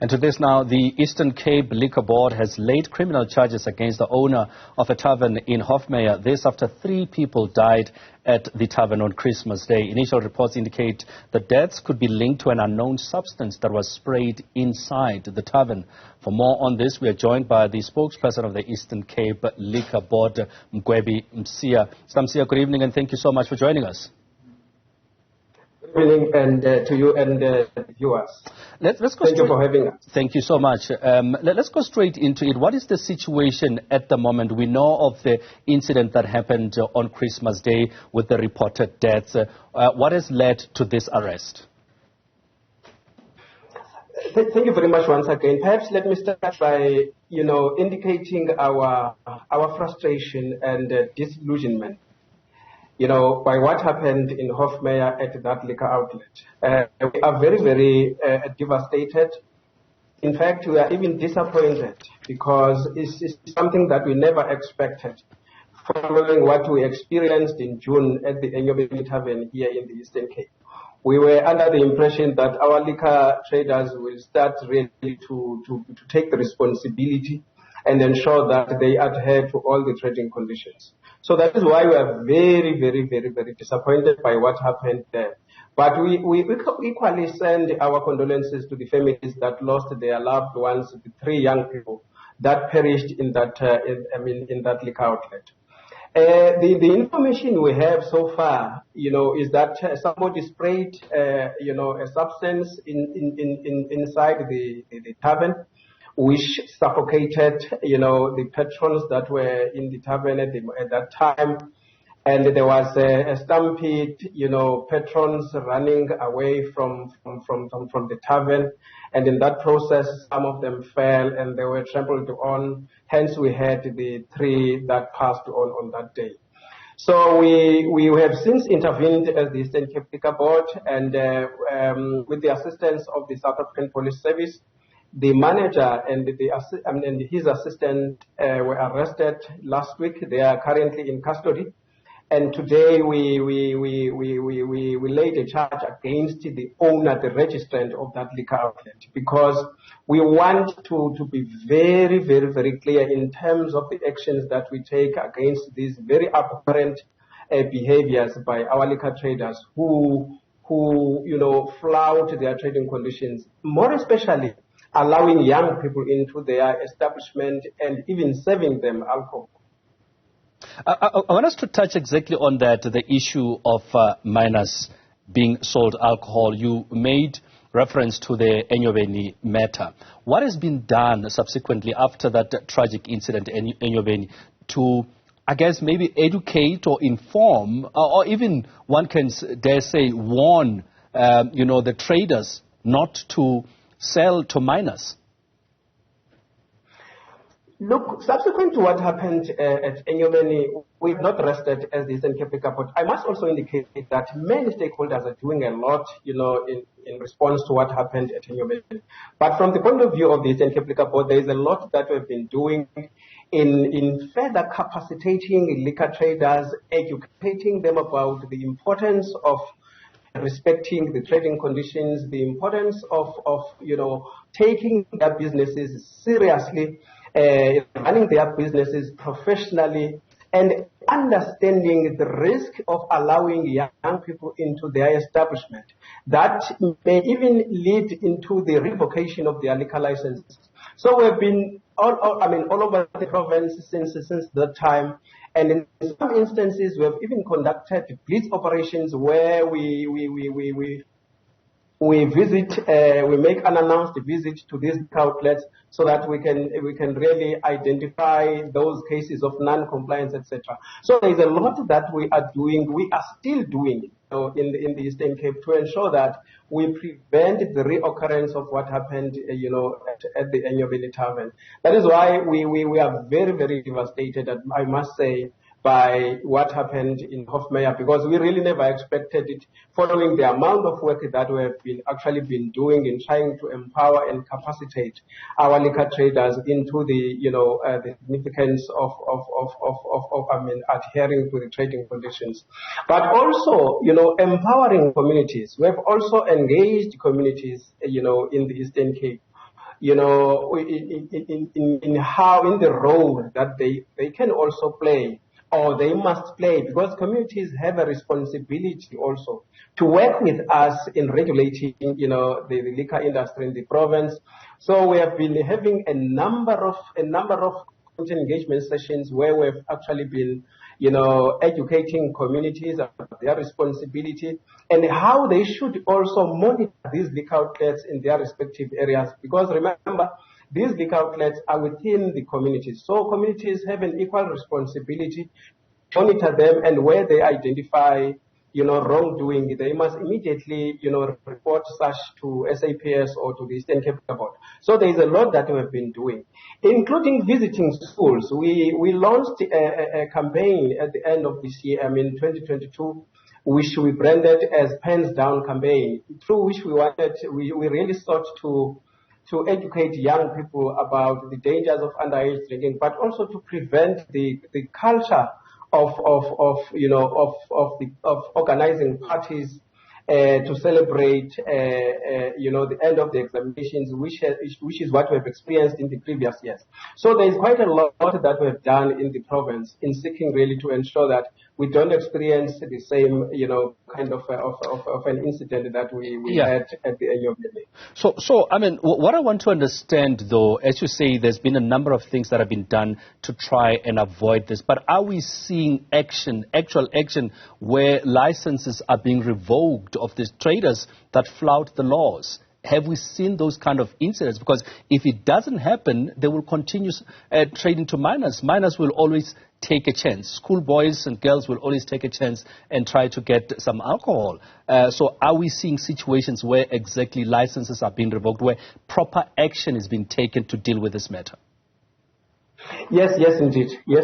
And to this now, the Eastern Cape Liquor Board has laid criminal charges against the owner of a tavern in Hofmeyr. This after 3 people died at the tavern on Christmas Day. Initial reports indicate the deaths could be linked to an unknown substance that was sprayed inside the tavern. For more on this, we are joined by the spokesperson of the Eastern Cape Liquor Board, Mgwebi, Msiya. Msiya, good evening and thank you so much for joining us. Good evening and to you and the viewers. Let's go Thank you for having us. Thank you so much. Let's go straight into it. What is the situation at the moment? We know of the incident that happened on Christmas Day with the reported deaths. What has led to this arrest? Thank you very much once again. Perhaps let me start by, indicating our frustration and disillusionment, by what happened in Hofmeyr at that liquor outlet. We are very, very devastated. In fact, we are even disappointed because it's something that we never expected following what we experienced in June at the Mgwebi tavern here in the Eastern Cape. We were under the impression that our liquor traders will start really to take the responsibility and ensure that they adhere to all the trading conditions. So that is why we are very, very, very, very disappointed by what happened there. But we equally send our condolences to the families that lost their loved ones, the 3 young people that perished in that in that liquor outlet. The information we have so far, is that somebody sprayed, a substance inside the tavern, which suffocated, the patrons that were in the tavern at that time. And there was a stampede, patrons running away from the tavern. And in that process, some of them fell and they were trampled on. Hence, we had the 3 that passed on that day. So we have since intervened as the Eastern Cape Liquor Board and with the assistance of the South African Police Service, the manager and his assistant were arrested last week. They are currently in custody. And today we laid a charge against the owner, the registrant of that liquor outlet, because we want to be very, very, very clear in terms of the actions that we take against these very apparent behaviors by our liquor traders who flout their trading conditions, more especially allowing young people into their establishment and even serving them alcohol. I want us to touch exactly on that, the issue of minors being sold alcohol. You made reference to the Mgwebi matter. What has been done subsequently after that tragic incident in Mgwebi to, I guess, maybe educate or inform, or even one can dare say warn, the traders not to sell to minors? Look, subsequent to what happened at Mgwebi, we've not rested as the Eastern Cape Liquor Board. I must also indicate that many stakeholders are doing a lot, in response to what happened at Mgwebi. But from the point of view of the Eastern Cape Liquor Board, there is a lot that we've been doing in further capacitating liquor traders, educating them about the importance of respecting the trading conditions, the importance of taking their businesses seriously, running their businesses professionally, and understanding the risk of allowing young people into their establishment. That may even lead into the revocation of their liquor licenses. So we've been all over the province since that time. And in some instances, we have even conducted blitz operations where we visit, we make an announced visit to these outlets so that we can really identify those cases of non-compliance, etc. So there is a lot that we are doing, we are still doing in the Eastern Cape to ensure that we prevent the reoccurrence of what happened, at the Mgwebi tavern. That is why we are very, very devastated, I must say, by what happened in Hofmeyr, because we really never expected it, following the amount of work that we have been doing in trying to empower and capacitate our liquor traders into the significance of adhering to the trading conditions, but also empowering communities. We have also engaged communities in the Eastern Cape you know, in the role that they can also play, or they must play, because communities have a responsibility also to work with us in regulating, you know, the liquor industry in the province. So we have been having a number of engagement sessions where we've actually been, you know, educating communities about their responsibility and how they should also monitor these liquor outlets in their respective areas. Because remember, these liquor outlets are within the communities. So communities have an equal responsibility to monitor them, and where they identify, you know, wrongdoing, they must immediately, you know, report such to SAPS or to the Eastern Cape Board. So there is a lot that we have been doing, including visiting schools. We launched a campaign at the end of this year, 2022, which we branded as Pens Down campaign, through which we really sought to educate young people about the dangers of underage drinking, but also to prevent the culture of organizing parties to celebrate the end of the examinations, which is what we have experienced in the previous years. So there is quite a lot that we have done in the province in seeking really to ensure that we don't experience the same, kind of an incident that we had at the Mgwebi. So I mean, what I want to understand, though, as you say, there's been a number of things that have been done to try and avoid this. But are we seeing actual action, where licenses are being revoked of these traders that flout the laws? Have we seen those kind of incidents? Because if it doesn't happen, they will continue trading to minors. Minors will always take a chance. Schoolboys and girls will always take a chance and try to get some alcohol. So are we seeing situations where exactly licenses are being revoked, where proper action is being taken to deal with this matter? Yes, indeed. We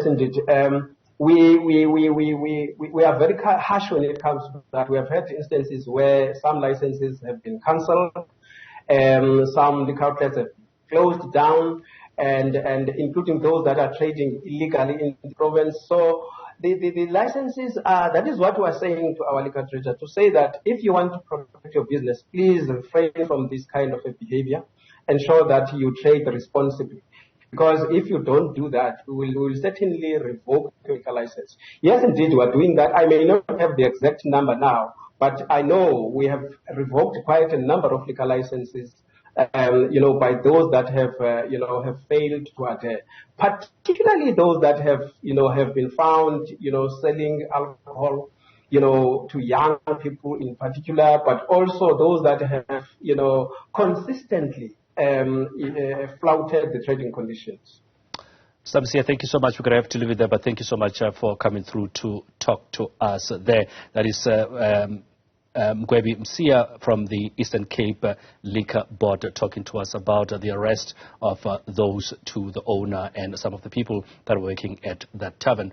are very harsh when it comes to that. We have had instances where some licenses have been cancelled, some liquor outlets have closed down, and including those that are trading illegally in the province. So the licenses are, that is what we are saying to our liquor traders, to say that if you want to protect your business, please refrain from this kind of a behavior. Ensure that you trade responsibly. Because if you don't do that, we will certainly revoke your liquor license. Yes, indeed, we are doing that. I may not have the exact number now, but I know we have revoked quite a number of liquor licenses, by those that have failed to adhere. Particularly those that have been found, selling alcohol, to young people in particular, but also those that have, consistently flouted the trading conditions. Msiya, thank you so much. We're going to have to leave it there, but thank you so much for coming through to talk to us there. That is Mgwebi Msiya from the Eastern Cape Liquor Board talking to us about the arrest of those two, the owner and some of the people that are working at that tavern.